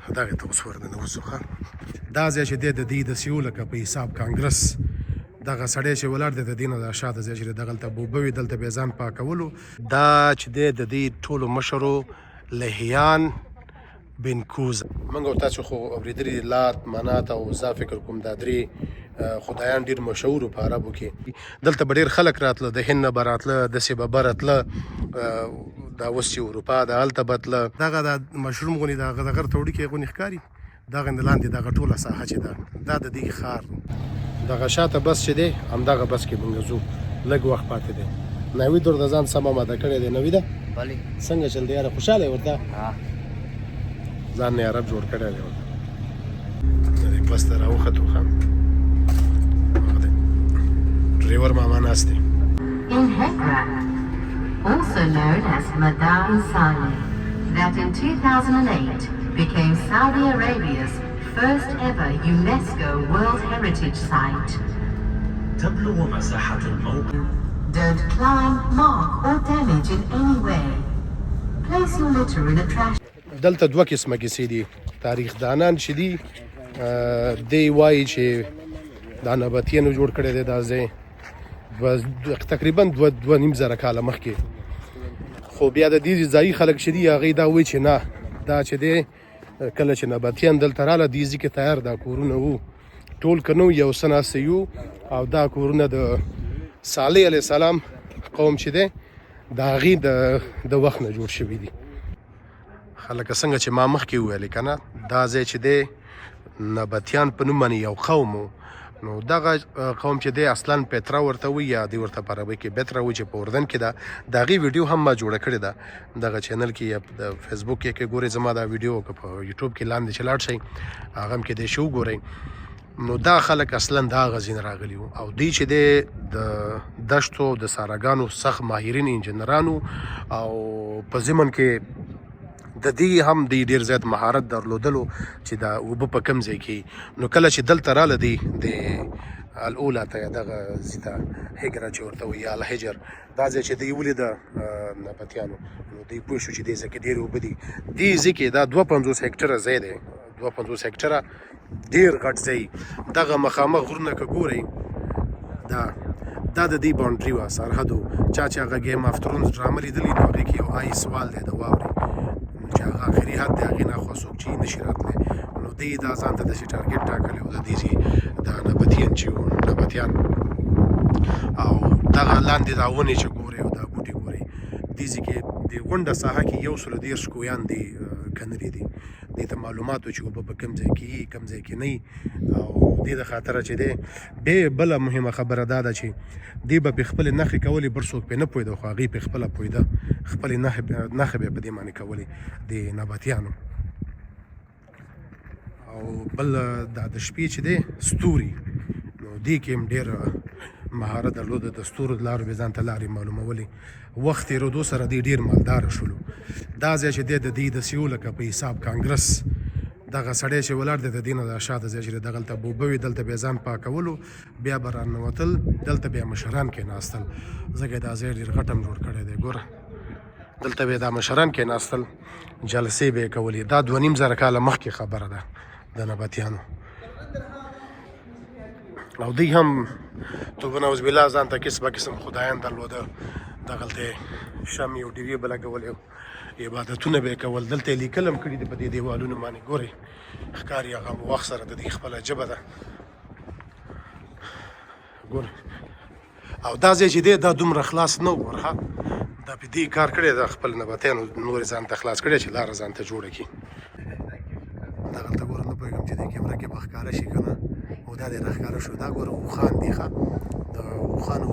دغې ته اوس ورننوځو ښه. دا ځای چې دی د دې د سیو لکه په حساب کانګرس دغه سړی چې ولاړ دی د دې نه د شاته ځای چې دغلته بوبه وي دلته به یې ځان پاکولو. دا چې دی د دې ټولو مشرو لهیان بن کوز. موږ او تاسو خو اورېدلي لات منات او زه فکر کوم دا درې خدایان ډېر مشهور په عربو کې. دلته به ډېر خلک راتله، د هند نه به راتله، داسې به به راتله، دا اوس چې اروپا د هلته به تله. دغه د مشروم غونې د غر ته وړي کې غونې ښکاري، دغه نه لاندې دغه ټوله ساحه چې ده دا د دې ښار. دغه شاته بس چې دی همدغه بس کې موږ ځو، لږ وخت پاتې دی. نوید ورته ځان سم اماده کړی دی. نویده څنګه چل دی یاره؟ خوشحاله یې ورته؟ ځان نه عرب جوړ کړی دی ورته. د دې بس ته راوختو ښه ډریور ماما ناست دی. In Hegra, also known as Madan Saleh, that in 2008 became Saudi Arabia's first ever UNESCO World Heritage Site. تبلغ مساحة الموقع. Don't climb, mark or damage in any way. Place your litter in a trash. دلته دوه قسمه کیسې دي. تاریخ دانان چې دي دی وایي چې دا نبطیانو جوړ کړی دی دا ځای تقریبا دوه نیم زره کاله مخکې. خو بیا د دې ځایي خلک چې دي هغوی دا وایي چې نه، دا چې دی کله چې نبطیان دلته راله دې ځای کې تیار دا کورونه وو، ټول که نه یو څه ناستې یو، او دا کورونه د صالح علیه السلام قوم چې دی د هغې د وخت نه جوړ شوي دي. لکه څنګه چې ما مخکې وویلې که نه، دا ځای چې دی نبطیان په نوم باندې یو قوم و. نو دغه قوم چې دی اصلا پیترا ورته وایي یا دوی ورته په عربۍ کې بیترا وایي چې په اردن کې ده. د هغې ویډیو هم ما جوړه کړې ده دغه چینل کې یا د فیسبوک کې ګورئ زما دا ویډیو، که په یوټیوب کې لاندې چې لاړ شئ هغه هم کیدای شي وګورئ. نو دا خلک اصلا د هغه ځای نه راغلي وو، او دوی چې دی د دشتو د ساراګانو سخت ماهرین انجینرانو، او په ضمن کې د دې هم دی ډېر زیات مهارت درلودلو چې دا اوبه په کوم ځای کې. نو کله چې دلته راله دی د الاولا ته یا دغه ځای ته هجره چې ورته وایي یا الحجر، دا ځای چې دی ولیده نبطیانو، نو دوی پوه شو چې دې ځای کې ډېرې اوبه دي. دې ځای کې دا 52 هکټره ځای دی، 52 هکټره ډېر غټ ځای. دغه مخامخ غرونه که ګورئ دا د دې باونډري وه، سرحدو. چا چې هغه ګیم آف ترونز ډرامه لیدلي نو هغې کې یو آیس وال دی د واورې، چې هغه آخري حد دی، هغې نه خوا څوک چې نشي راتلی. نو دوی دا ځان ته داسې ټارګېټ ټاکلی و د دې ځای د نبطیان چې وو نبطیان. او دغه لاندې دا ونې چې ګورئ او دا بوټي ګورئ، دې ځای کې د غونډه ساحه کې 130 کویان دي کنلي دي. دې ته معلومات و چې اوبه په کوم ځای کې وي کوم ځای کې نه وي. او دې د خاطره چې دی بله مهمه خبره دا ده چې دې به پرې خپلې نښې کولې، بل څوک پرې نه پوهېده، خو هغې پرې خپله پوهېده، خپلې نښې به یې په دې باندې کولې د نبطیانو. او بل دا د شپې چې دی ستوري، نو دې کې هم ډېر مهارت درلوده، د ستورو د لارو به ځان ته لارې معلومولې. وخت تېرېدو سره دی ډېر مالداره شولو. دا ځای چې دی د دې د سیو لکه په حساب کانګرس دغه سړی چې ولاړ دی د دې نه د شاته ځای چې دغلته بوبه وي دلته به یې ځان پاکولو، بیا به راننوتل، دلته بیا مشران کېناستل. ځکه دا ځای ډېر غټ هم جوړ کړی دی. ګوره دلته به دا مشران کېناستل، جلسې به یې کولې. دا 2500 کاله مخکې خبره ده د نبطیانو. او دوی هم توبه نعوذ بالله ځان ته قسم خدایان درلوده. دغلته شمع او ډیوې به لګولې، عبادتونه به یې کول. دلته یې لیکل هم کړي دي په دې دیوالونو باندې. ګورئ ښکاري هغه وخت سره د دې خپله ژبه ده. ګورئ او دا ځای چې دی دا دومره خلاص نه و ورها، دا په دې کار کړی د خپل نبطیانو نور یې ځان ته خلاص کړی چې لاره ځان ته جوړه کړي. دغلته ګوره نه پوهېږم چې دې کیمره کې به ښکاره شي که نه، او دا دې راښکاره شو. دا ګوره اوښان دي ښه، د اوښانو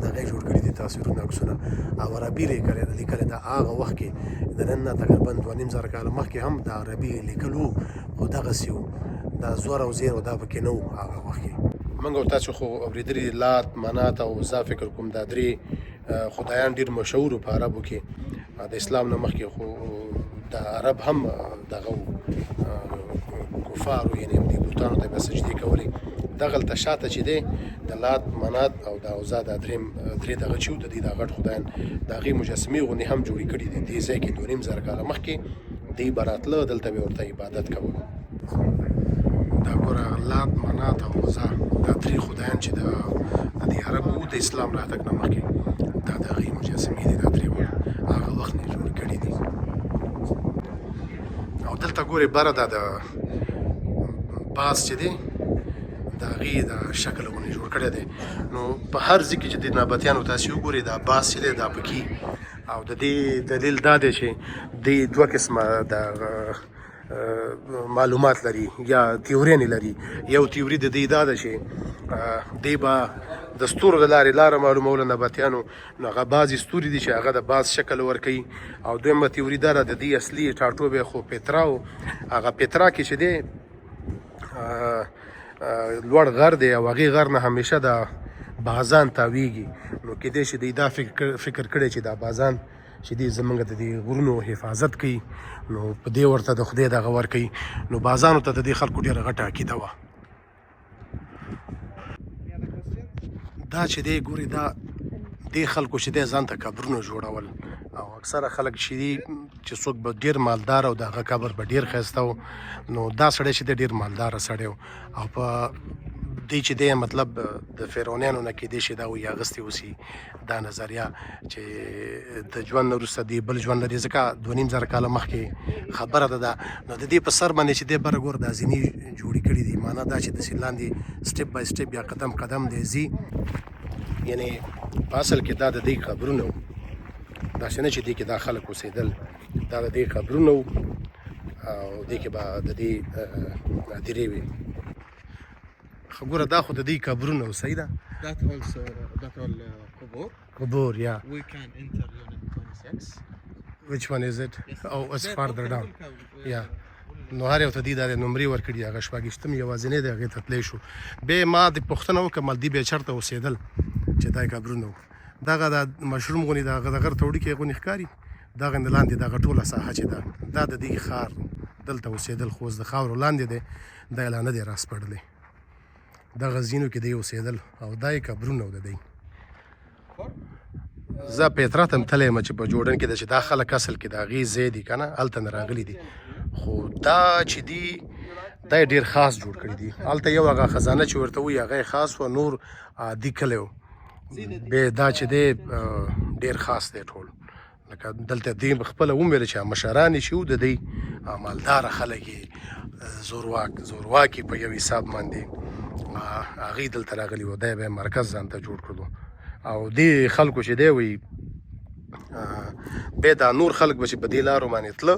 دغه جوړ کړي دي تصویرونه عکسونه، او عربي لیکلی دا هغه وخت کې د نن نه تقریبا 2500 کاله مخکې هم د عربي لیکل وو، خو دغسې وو، دا زور او زیر او دا پکې نه وو هغه وخت کې. موږ او تاسو خو اورېدلي لات منات او زه فکر کوم دا درې خدایان ډېر مشهور په عربو کې. د اسلام نه مخکې خو د عرب هم دغه کفارو، یعنې دې بوتانو ته به سجدې کولې. دغلته شاته چې دی د لات منات او د عزا دا درې دغه چې وو د دې دا غټ خدایان د هغې مجسمې غوندې هم جوړې کړي دي. دې ځای کې 2500 کاله مخکې دی به راتله دلته به ورته عبادت کوه. دا ګوره لات منات او عزا دا درې خدایان چې د دې عربو د اسلام راتګ نه مخکې دا د هغې مجسمې دي. دا درې هغه وخت نه جوړ کړي دي. او دلته ګورې بره دا د باز چې دی د هغې د شکل غوندې جوړ کړی دی. نو په هر ځای کې چې د نباتیانو تاسې وګورئ دا باز چې دی دا پکې. او د دې دلیل دا دی چې دی دوه قسمه د معلومات لري یا تیوريانې لري. یو تیوري د دې دا ده چې دی به د ستورو د لارې لاره معلوموله نباتیانو، نو هغه بعضې ستوري دي چې هغه د باز شکل ورکوي. او دویمه تیوري دا ده د دې اصلي ټاټوبی خو پیترا و. هغه پیترا کې چې دی لوړ غر دی او هغې غر نه همیشه د بازان تاویږي. نو کیدای شي دی دا فکر کړی چې دا بازان چې دی زمونږ د دې غرونو حفاظت کوي، نو په دې ورته د خدای دغه ورکوي. نو بازانو ته د دې خلکو ډېره غټه عقیده وه. دا چې دی ګورې دا دې خلکو چې دی ځان ته قبرونه جوړول. او اکثره خلک چې دي چې څوک به ډېر مالدار او د هغه قبر به ډېر ښایسته و. نو دا سړی چې دی ډېر مالداره سړی و. او په دی چې دی مطلب د فرعونیانو نه کیدای شي دا وایي اغوستې اوسي دا نظریه چې د ژوند نه وروسته دی بل ژوند لري. ځکه 2500 کاله مخکې خبره ده دا. نو د دې په سر باندې چې دی بره ګوره دا زینې جوړې کړي دي. معنا دا چې داسې لاندې سټپ بای سټپ یا قدم قدم دی ځي. یعنې په اصل کې دا د دې قبرونه وو. داسې نه چې دې کې دا خلک اوسېدل، دا د دې قبرونه وو او دې کې به د دې هدیرې وي. خو ګوره دا خو د دې قبرونه وو. صحیح ده. That all قبور. قبور یا We can enter unit 26. which one is it? Yes. Oh, it's They're farther open down. welcome. یا نو هر یو ته دې دا د نمرې ورکړي. هغه شپږیشتم یوازینی دی، هغې ته تللی شو. بیا ما د پوښتنه وکړه مالدي بیا چېرته اوسېدل چې دا یې قبرونه وو. دغه د مشروم غونې د هغه د غر ته وړوکې غونې ښکاري. دغه نه لاندې دغه ټوله ساحه چې ده دا د دې ښار دلته اوسېدل. خو اوس د خاورو لاندې دی، دا یې لا نه دی راسپړلی. دغه ځینو کې دی اوسېدل او دا یې قبرونه و د دی. زه پیترا ته هم تللی یم چې په جوړن کې ده چې دا خلک اصل کې د هغې ځای دي که نه، هلته نه راغلي دي. خو دا چې دي دا یې ډېر خاص جوړ کړي دي. هلته یو هغه خزانه چې ورته وایي هغه یې خاص وه، نور عادي کلی و. بیا دا چې دی ډېر خاص دی ټول. لکه دلته دې خپله ومویله چې مشران یې چې وو د دی مالداره خلک یې زورواک یې په یو حساب باندې هغې دلته راغلي وو. دا یې بیا مرکز ځان ته جوړ کړلو. او دې خلکو چې دی وایي بیا دا نور خلک به چې په دې لارو باندې تله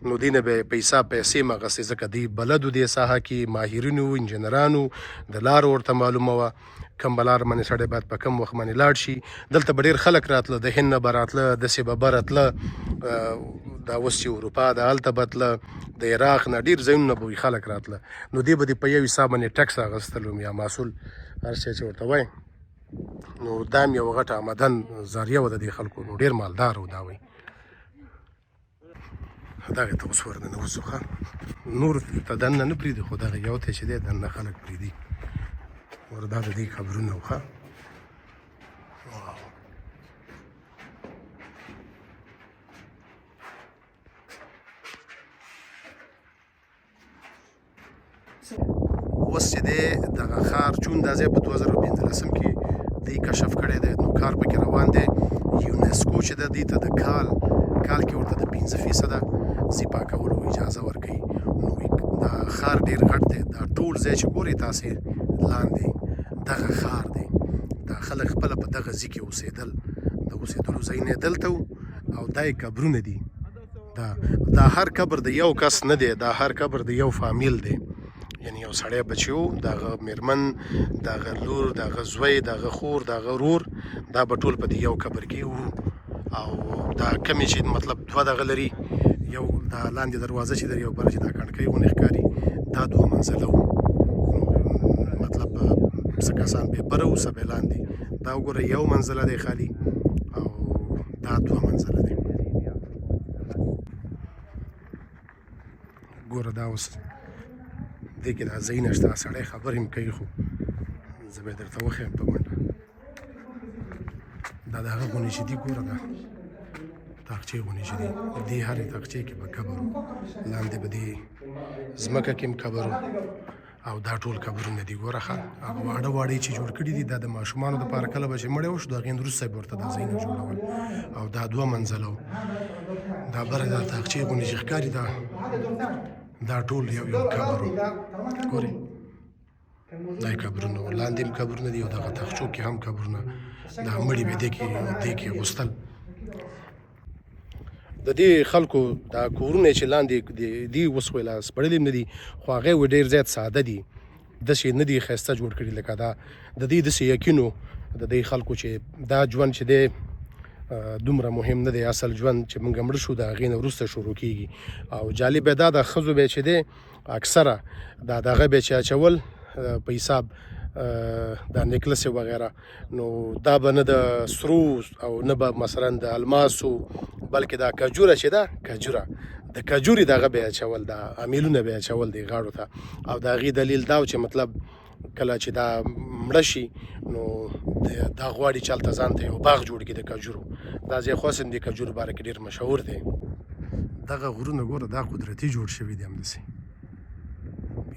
نو دې نه به یې پیسې مغستې. ځکه دی بلد و دې ساحه کې، ماهرین وو، انجینران وو، د لارو ورته معلومه وه کوم به لار باندې سړی باید په کوم وخت باندې لاړ شي. دلته به ډېر خلک راتله، د هند نه به راتله، داسې به بره تله، دا اوس چې اروپا ده هلته به تله، د عراق نه ډېر ځایونو نه به وي خلک راتله. نو دې به دې په یو حساب باندې ټکس اخیستلو یا محصول هر شی چې ورته وایي. نو دا هم یوه غټه آمدن ذریعه وه د دې خلکو. نو ډېر مالدار و دا وایي. دغې ته اوس ورننوځو ښه. نور ته دننه نه پرېږدي خو دغه یو ته چې دی دننه خلک پرېږدي. وردا د دې قبرونه وو ښه. اوس چې دی دغه ښار چون دا ځای په 2015 کې دی کشف کړی دی. نو کار پکې روان دی. یونسکو چې د دې ته د کال کې ورته د 5% زیپا کولو اجازه ورکوي. نو دا ښار ډېر غټ دی. دا ټول ځای چې ګورئ تاسې لاندې دغه ښار دی. دا خلک خپله په دغه ځای کې اوسېدل. د اوسېدلو ځایونه یې دلته وو او دا یې قبرونه دي. دا هر قبر د یو کس نه دی، دا هر قبر د یو فامیل دی. یعنی یو سړی بچی و، دغه میرمن، دغه لور، دغه زوی، دغه خور، دغه ورور، دا به ټول په دې یو قبر کې وو. او دا کمې چې مطلب دوه دغه لري، یو دا لاندې دروازه چې لري، یو بله چې دا کڼکۍ غوندې ښکاري، دا 2 منزله وو. مطلب څه کسان پې بره وو، څه پې لاندې. دا وګوره 1 منزله دی خالي او دا 2 منزله دی. ګوره دا اوس دې کې دا ځایونه شته. سړی خبرې هم کوي خو زه به یې درته وښیم په منډه. دا د هغه غونې چې دي ګوره دا تاقچې غونې چې دي دې هرې تاقچې کې به قبر و لاندې به دې ځمکه کې هم قبر و او دا ټول قبرونه دي ګوره ښه هغه واړه واړه چې جوړ کړي دي دا د ماشومانو دپاره کله به چې مړی وشو د هغې نه وروسته به ورته دا ځایونه جوړول او دا 2 منزله و دا بره دا تاقچې غونې چې ښکاري دا ټول یو قبر و ګورې دا یې قبرونه و لاندې هم قبرونه دي او دغه تاقچو کې هم قبرونه دا مړي به دې کې غوستل د دې خلکو دا کورونه چې لاندې دي اوس خو لا سپړلي نه دي خو هغې ډېر زیات ساده دي داسې نه دي ښایسته جوړ کړي لکه دا د دې داسې یقین و د دې خلکو چې دا ژوند چې دی دومره مهم نه دی اصل ژوند چې موږ مړه شو د هغې نه وروسته شروع کېږي او جالب یې دا د ښځو به چې دی اکثره دا دغه به چې اچول په حساب دا نیکلس وغیره نو دا به نه د سرو او نه به مثلا د الماسو بلکې دا کجوره چې ده کجوره د کجوري دغه به اچول دا امیلونه به اچول دی غاړو ته او د هغې دلیل دا چې مطلب کله چې دا مړه شي نو دا غواړي چې هلته ځان ته یو باغ جوړ کړي د کجورو دا ځای خاص هم د کجورو باره کې ډېر مشهور دی دغه غرونه ګوره دا قدرتي جوړ شوي دي همداسې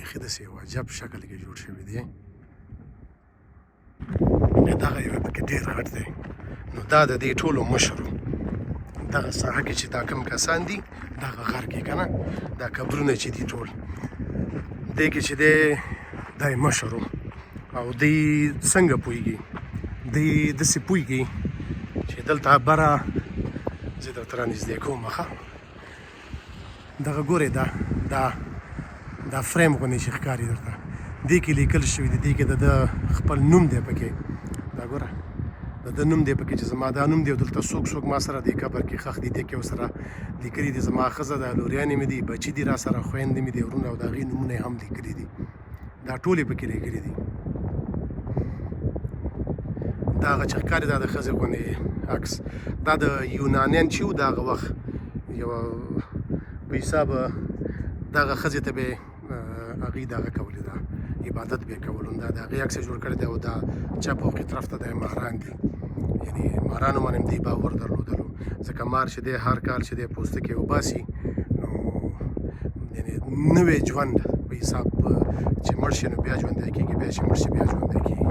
بیخي داسې یو عجب شکل کې جوړ شوي دي دغه یو پکې ډېر غټ دی نو دا د دې ټولو مشر و دغه ساحه کې چې دا کوم کسان دي دغه غر کې که نه دا قبرونه چې دي ټول دې کې چې دی دا یې مشر و او دی څنګه پوهېږي دی داسې پوهېږي چې دلته بره زه درته رانږدې کوم ښه دغه ګورې دا فریم غوندې چې ښکاري درته دې کې لیکل شوي دي دې کې د خپل نوم دی پکې دا ګوره د ده نوم دی پکې چې زما دا نوم دی او دلته څوک ما سره دې قبر کې ښخ دي دې کې ورسره لیکلي دي زما ښځه ده لوریانې مې دي بچي دي را سره خویندې مې دي ورونه او د هغې نومونه یې هم لیکلي دي دا ټول یې پکې لیکلي دي دا هغه چې ښکاري دا د ښځې غوندې عکس دا د یونانیان چې و د هغه وخت یوه په حساب دغه ښځې ته به هغې دغه کولې ده عبادت به یې کولو دا د هغې عکس یې جوړ کړی دی او دا چپ هغې طرف ته د ماران دي یعنې مارانو باندې هم دې باور درلودلو ځکه مار چې دی هر کال چې دی پوستکی وباسي نو یعنې نوی ژوند په حساب چې مړ شي نو بیا ژوندی کېږي بیا چې مړ شي بیا ژوندی کېږي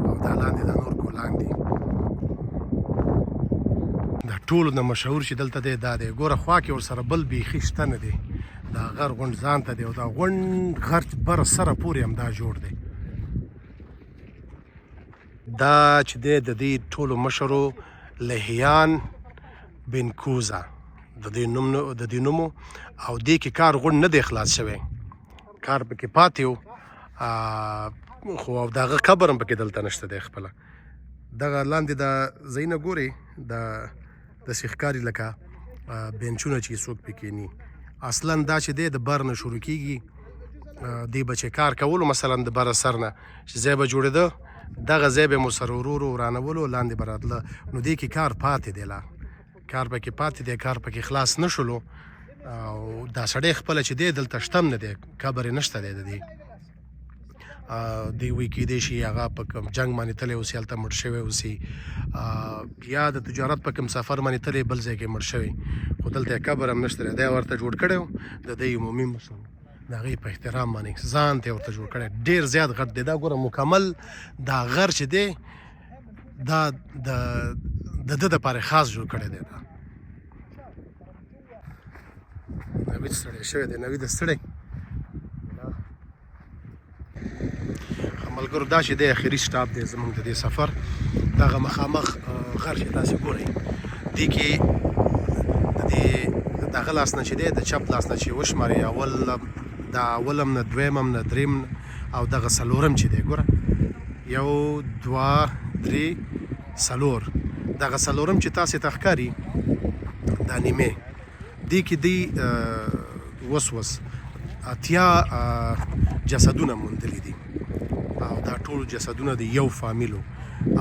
او دا لاندې دا نور ګلان دي دا ټولو نه مشهور چې دلته دی دا دی ګوره خوا کې ورسره بل بیخي شته نه دی دا غر غونډ ځان ته دی او دا غونډ غر بره سره پورې هم دا جوړ دی دا چې دی د دې ټولو مشرو لهیان بن کوزا د دې نوم او دې کې کار غونډ نه دی خلاص شوی کار پکې پاتې و خو د هغه قبر هم پکې دلته نشته دی خپله دغه لاندې دا ځایونه ګورې داسې ښکاري لکه بینچونه چې څوک پکې کښېني اصلا دا چې دی د بر نه شروع کېږي دی به چې کار کولو مثلا د بره سر نه چې ځای به جوړېده دغه ځای به مو سره ورو ورو ورانولو لاندې به راتله نو دې کې کار پاتې دی لا کار پکې پاتې دی کار پکې خلاص نه شولو او دا سړی خپله چې دی دلته شته هم نه دی قبر یې نشته دی د دې دی وایي کیدای شي هغه په کوم جنګ باندې تللی اوسي هلته مړ شوی اوسي یا د تجارت په کوم سفر باندې تللی بل ځای کې مړ شوی خو دلته یې قبر هم نشته دی دی ورته جوړ کړی و د دې عمومي مشر د هغې په احترام باندې ځان ته یې ورته جوړ کړی ډېر زیات غټ دی دا ګوره مکمل دا غر چې دی دا د ده دپاره خاص جوړ کړی دی دا نوید ستړی شوی دی نوید ستړی ملګرو دا چې دی اخري سټاپ دی زموږ د دې سفر دغه مخامخ غر چې تاسې ګورئ دې کې د دې دغه لاس نه چې دی د چپ لاس نه چې وشمارئ دا اولم نه دویم نه دریم او دغه څلورم چې دی ګوره 1 2 3 4 دغه څلورم چې تاسې ته ښکاري دا نیمې دې کې دی وس 80 جسدونه موندلي دي او دا ټول جسدونه د یو فامیلو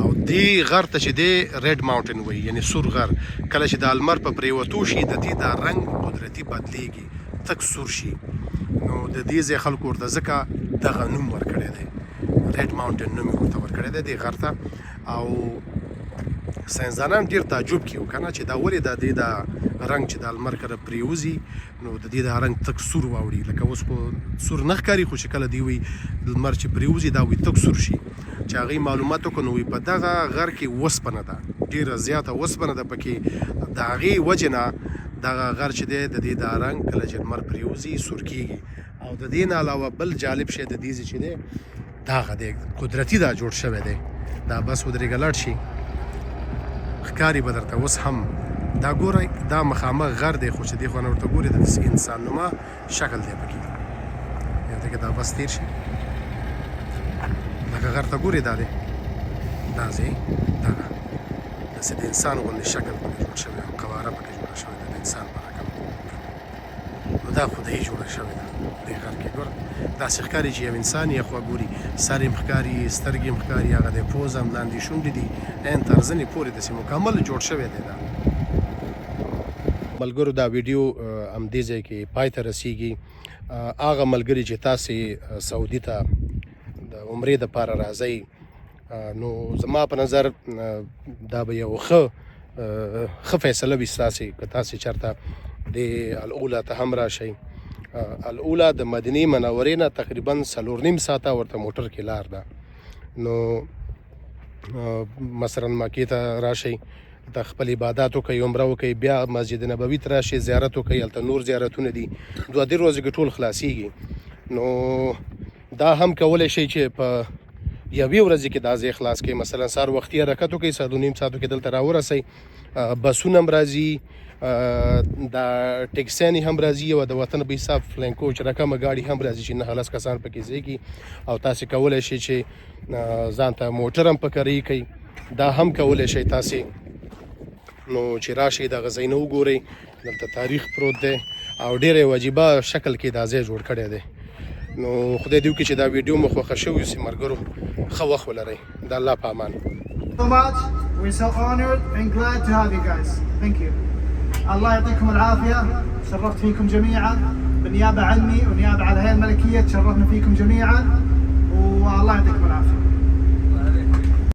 او دې غر ته چې دی ریډ ماونټین وایي یعنې سور غر کله چې د لمر په پرېوتو شي د دې دا رنګ قدرتي بدلیږي تک سور شي نو د دې ځای خلکو ورته ځکه دغه نوم ورکړی دی ریډ ماونټین نوم یې ورته ورکړی دی دې غر ته او ساينسدانان ډېر تعجب کیو کنه چې دا ولې د دې د رنګ چې د لمر کره پریوزي نو د دې د رنګ تک سور واوړي لکه اوس خو سور نه ښکاري خو چې کله دی وي لمر چې پریوزي دا وي تک سور شي چې هغې معلومات وکړو نو په دغه غر کې وسپنه ده ډېره زیاته وسپنه ده پکې د هغې وجې نه دغه غر چې دی د دې دا رنګ کله چې لمر پریوزي سور کیږي او د دې نه علاوه بل جالب شی د دې چې دی دغه دی قدرتي دا جوړ شوی دی دا بس ودرېږه لاړ شي ښکاري به درته اوس هم دا ګورئ دا مخامخ غر دی خو چې دې خوا نه ورته ګورې د انسان نما شکل دی پکې یو دی که دا بس تېر شي لکه غر ته ګورې دا دی دا ځای دغه داسې د انسان غوندې شکل پکې جوړ شوی او قواره پکې جوړه شوې ده د انسان په رقم نو دا خدایي جوړه شوې ده دې غر کې ګوره داسې ښکاري چې یو انسان یې خوا ګوري سر یې ښکاري سترګې هم ښکاري هغه دی پوز هم لاندې شونډې دي عین تر زنې پورې داسې مکمل جوړ شوی دی دا ملګرو دا ویډیو همدې ځای کې پای ته رسیږي هغه ملګري چې تاسې سعودي ته د عمرې دپاره راځئ نو زما په نظر دا به یو ښه فیصله وي ستاسې که تاسې چېرته د الاولا ته هم راشئ الاولا د مدینې منورې نه تقریبا 4.5 ساعته ورته موټر کې لار ده نو مثلا مکې ته راشئ د خپل عبادت وکئ عمره وکئ بیا مسجد نبوي ته راشئ زیارت وکئ هلته نور زیارتونه دي 2-3 ورځې کې ټول خلاصیږي نو دا هم کولی شئ چې په یوې ورځې کې دا ځای خلاص کړئ مثلا سهار وختي حرکت وکئ 2.5 ساعتو کې دلته راورسئ بسونه هم راځي دا ټیکسیانې هم راځي او د وطن په حساب فلاین کوچ رقمه ګاډي هم راځي چې 9 کسان پکې ځایږي او تاسې کولی شئ چې ځان ته موټر هم پکاري کوئ دا هم کولی شئ تاسې نو چې راشئ دغه ځایونه وګورئ دلته تاریخ پروت دی او ډېر عجیبه شکل کې دا ځای جوړ کړی دی نو خدای دې وکړي چې دا ویډیو مو خوښه شوې سي ملګرو ښه وخت ولرئ د الله په امان So much. We're so honored and glad to have you guys. Thank you. الله يعطيكم العافية. شرفت فيكم جميعا بالنيابة عني ونيابة على الهيئة الملكية تشرفنا فيكم جميعا والله يعطيكم العافية.